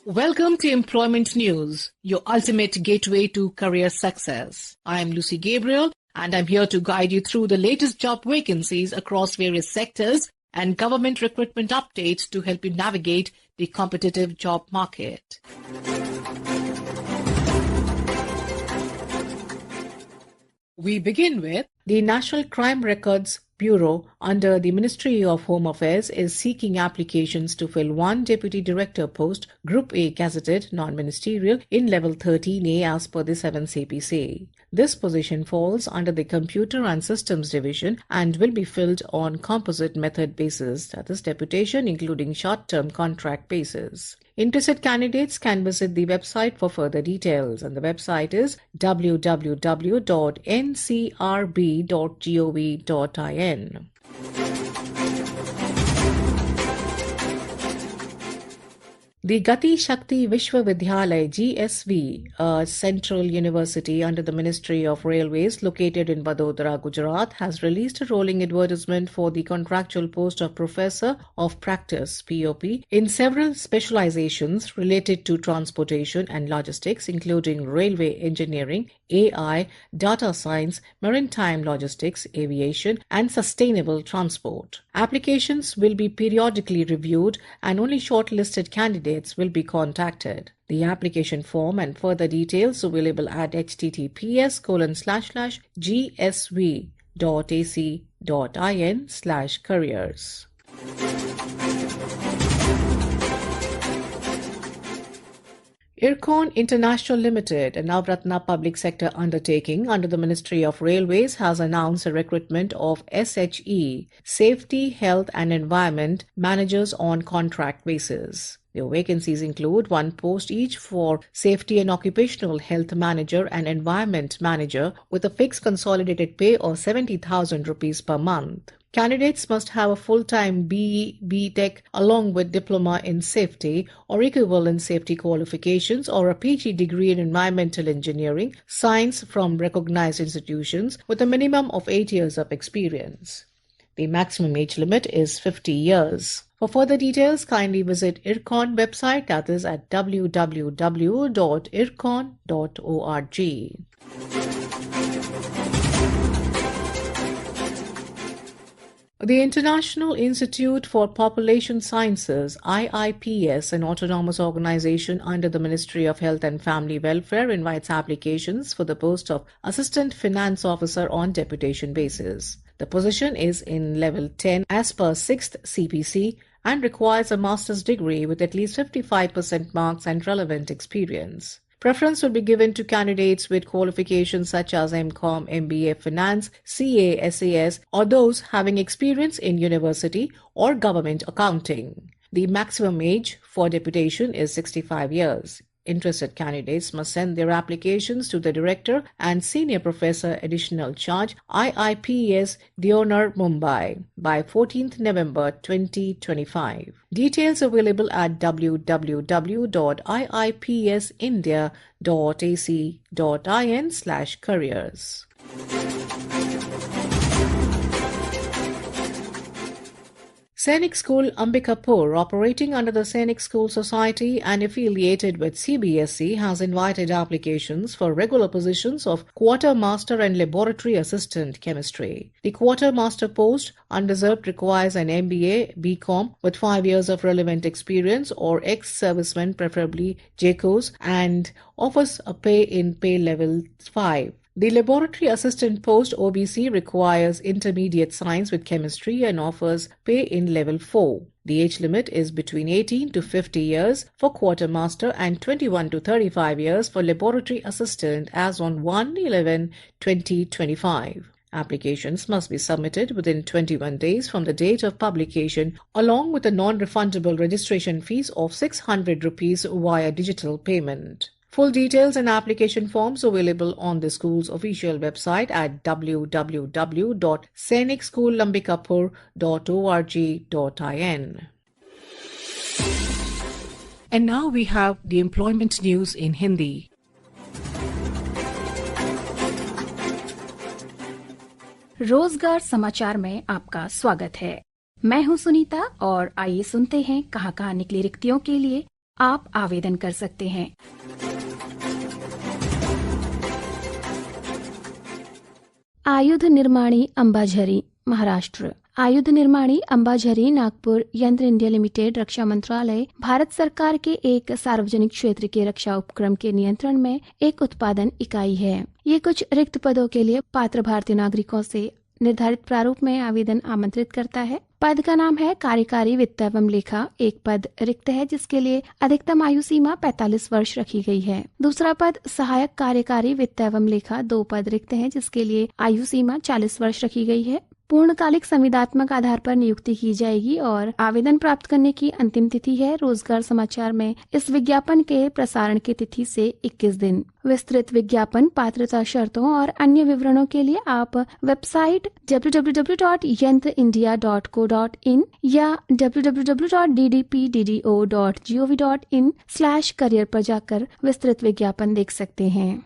Welcome to Employment News, your ultimate gateway to career success. I am Lucy Gabriel, and I'm here to guide you through the latest job vacancies across various sectors and government recruitment updates to help you navigate the competitive job market. We begin with the National Crime Records Bureau under the Ministry of Home Affairs is seeking applications to fill one Deputy Director post, Group A gazetted, non-ministerial, in Level 13A as per the 7th CPC. This position falls under the Computer and Systems Division and will be filled on composite method basis, that is deputation including short-term contract basis. Interested candidates can visit the website for further details, and the website is www.ncrb.gov.in. The Gati Shakti Vishwavidyalaya GSV, a central university under the Ministry of Railways located in Vadodara, Gujarat, has released a rolling advertisement for the contractual post of Professor of Practice (POP) in several specializations related to transportation and logistics, including railway engineering, AI, data science, maritime logistics, aviation, and sustainable transport. Applications will be periodically reviewed, and only shortlisted candidates will be contacted. The application form and further details available at https://gsv.ac.in/careers. Ircon International Limited, a Navratna public sector undertaking under the Ministry of Railways, has announced a recruitment of SHE, Safety, Health and Environment Managers on contract basis. The vacancies include one post each for Safety and Occupational Health Manager and Environment Manager with a fixed consolidated pay of 70,000 rupees per month. Candidates must have a full-time BE, BTech along with diploma in safety or equivalent safety qualifications or a PG degree in environmental engineering, science from recognized institutions with a minimum of 8 years of experience. The maximum age limit is 50 years. For further details, kindly visit IRCON website, that is at www.ircon.org. The International Institute for Population Sciences, IIPS, an autonomous organization under the Ministry of Health and Family Welfare, invites applications for the post of Assistant Finance Officer on deputation basis. The position is in Level 10 as per 6th CPC and requires a master's degree with at least 55% marks and relevant experience. Preference will be given to candidates with qualifications such as MCom, MBA Finance, CA, SAS, or those having experience in university or government accounting. The maximum age for deputation is 65 years. Interested candidates must send their applications to the Director and Senior Professor Additional Charge, IIPS, Deonar, Mumbai, by 14th November 2025. Details available at www.iipsindia.ac.in/careers. Sainik School Ambikapur, operating under the Sainik School Society and affiliated with CBSE, has invited applications for regular positions of Quartermaster and Laboratory Assistant Chemistry. The Quartermaster post, undeserved, requires an MBA, BCom with 5 years of relevant experience or ex-serviceman, preferably JCOs, and offers a pay level 5. The Laboratory Assistant post OBC requires intermediate science with chemistry and offers pay in level 4. The age limit is between 18 to 50 years for Quartermaster and 21 to 35 years for Laboratory Assistant as on 1/11/2025. Applications must be submitted within 21 days from the date of publication along with a non-refundable registration fees of 600 rupees via digital payment. Full details and application forms available on the school's official website at www.sainikschoolambikapur.org.in. And now we have the employment news in Hindi. रोजगार समाचार में आपका स्वागत है। मैं हूं सुनीता और आइए सुनते हैं कहां निकली रिक्तियों के लिए आप आवेदन कर सकते हैं। आयुध निर्माणी अंबाझरी, महाराष्ट्र। आयुध निर्माणी अंबाझरी नागपुर यंत्र इंडिया लिमिटेड रक्षा मंत्रालय भारत सरकार के एक सार्वजनिक क्षेत्र के रक्षा उपक्रम के नियंत्रण में एक उत्पादन इकाई है। ये कुछ रिक्त पदों के लिए पात्र भारतीय नागरिकों से निर्धारित प्रारूप में आवेदन आमंत्रित करता है। पद का नाम है कार्यकारी वित्त एवं लेखा। एक पद रिक्त है जिसके लिए अधिकतम आयु सीमा 45 वर्ष रखी गई है। दूसरा पद सहायक कार्यकारी वित्त एवं लेखा। 2 पद रिक्त हैं जिसके लिए आयु सीमा 40 वर्ष रखी गई है। पूर्णकालिक संविदात्मक आधार पर नियुक्ति की जाएगी और आवेदन प्राप्त करने की अंतिम तिथि है रोजगार समाचार में इस विज्ञापन के प्रसारण की तिथि से 21 दिन। विस्तृत विज्ञापन, पात्रता शर्तों और अन्य विवरणों के लिए आप वेबसाइट www.yantraindia.co.in या www.ddpddo.gov.in/career पर जाकर विस्तृत विज्ञापन देख सकते हैं।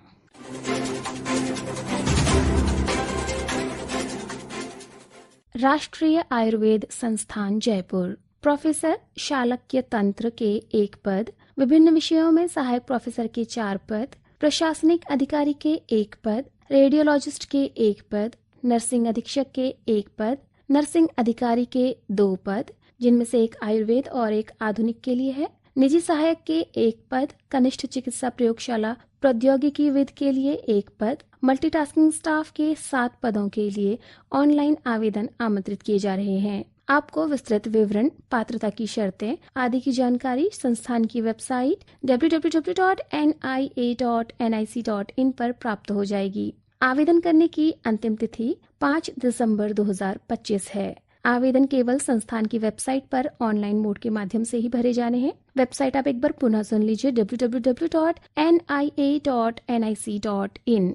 राष्ट्रीय आयुर्वेद संस्थान जयपुर। प्रोफेसर शालक्य तंत्र के 1 पद, विभिन्न विषयों में सहायक प्रोफेसर के 4 पद, प्रशासनिक अधिकारी के 1 पद, रेडियोलॉजिस्ट के 1 पद, नर्सिंग अधीक्षक के 1 पद, नर्सिंग अधिकारी के 2 पद, जिनमें से एक आयुर्वेद और एक आधुनिक के लिए है। निजी सहायक के 1 पद, कनिष्ठ चिकित्सा प्रयोगशाला प्रौद्योगिकी विद के लिए 1 पद, मल्टीटास्किंग स्टाफ के 7 पदों के लिए ऑनलाइन आवेदन आमंत्रित किए जा रहे हैं। आपको विस्तृत विवरण, पात्रता की शर्तें आदि की जानकारी संस्थान की वेबसाइट www.nia.nic.in पर प्राप्त हो जाएगी। आवेदन करने की अंतिम तिथि 5 दिसंबर 2025 है। आवेदन केवल संस्थान की वेबसाइट पर ऑनलाइन मोड के माध्यम से ही भरे जाने हैं। वेबसाइट आप एक बार पुनः सुन लीजिए www.nia.nic.in।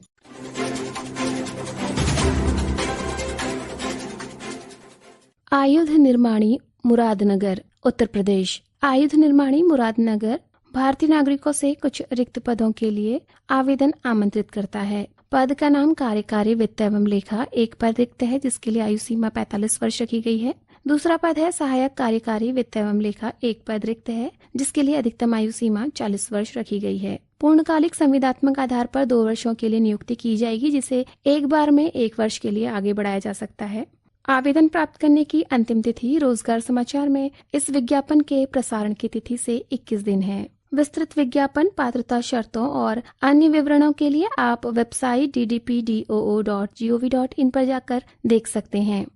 आयुध निर्माणी मुरादनगर, उत्तर प्रदेश। आयुध निर्माणी मुरादनगर भारतीय नागरिकों से कुछ रिक्त पदों के लिए आवेदन आमंत्रित करता है। पद का नाम कार्यकारी वित्त एवं लेखा। 1 पद रिक्त है जिसके लिए आयु सीमा 45 वर्ष रखी गई है। दूसरा पद है सहायक कार्यकारी वित्त एवं लेखा। 1 पद रिक्त है जिसके लिए अधिकतम आयु सीमा 40 वर्ष रखी गई है। पूर्णकालिक संविदात्मक आधार पर 2 वर्षों के लिए नियुक्ति की जाएगी, जिसे एक बार में 1 वर्ष के लिए आगे बढ़ाया जा सकता है। आवेदन प्राप्त करने की अंतिम तिथि रोजगार समाचार में इस विज्ञापन के प्रसारण की तिथि से 21 दिन है। विस्तृत विज्ञापन, पात्रता शर्तों और अन्य विवरणों के लिए आप वेबसाइट ddpdoo.gov.in पर जाकर देख सकते हैं।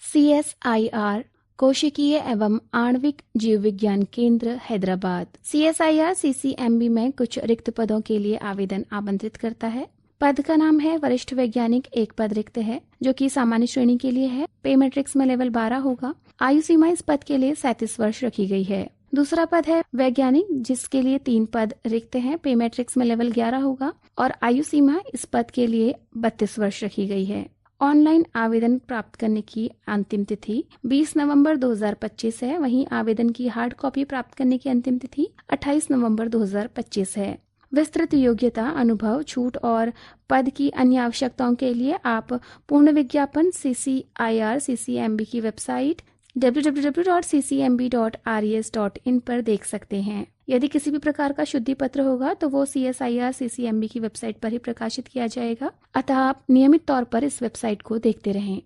CSIR कोशिकीय एवं आणविक जीव विज्ञान केंद्र हैदराबाद। CSIR CCMB में कुछ रिक्त पदों के लिए आवेदन आमंत्रित करता है। पद का नाम है वरिष्ठ वैज्ञानिक। 1 पद रिक्त है जो कि सामान्य श्रेणी के लिए है। पे मैट्रिक्स में लेवल 12 होगा। आयु सीमा इस पद के लिए 37 वर्ष रखी गई है। दूसरा पद है वैज्ञानिक, जिसके लिए 3 पद रिक्त हैं। पे मैट्रिक्स में लेवल 11 होगा और आयु सीमा इस पद के लिए 32 वर्ष रखी गई है। ऑनलाइन आवेदन प्राप्त करने की अंतिम तिथि 20 नवंबर 2025 है। वहीं आवेदन की हार्ड कॉपी प्राप्त करने की अंतिम तिथि 28 नवंबर 2025 है। विस्तृत योग्यता, अनुभव, छूट और पद की अन्य आवश्यकताओं के लिए आप पूर्ण विज्ञापन CCIR CCMB की वेबसाइट www.ccmb.res.in पर देख सकते हैं। यदि किसी भी प्रकार का शुद्धि पत्र होगा तो वो CSIR CCMB की वेबसाइट पर ही प्रकाशित किया जाएगा, अतः आप नियमित तौर पर इस वेबसाइट को देखते रहें।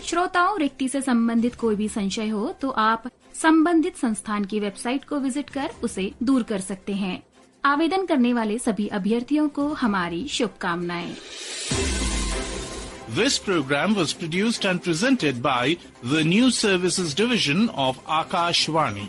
श्रोताओं, रिक्ति से संबंधित कोई भी संशय हो तो आप संबंधित संस्थान की वेबसाइट को विजिट कर उसे दूर कर सकते हैं। आवेदन करने वाले सभी अभ्यर्थियों को हमारी शुभकामनाएं। This program was produced and presented by the News Services Division of Akashvani.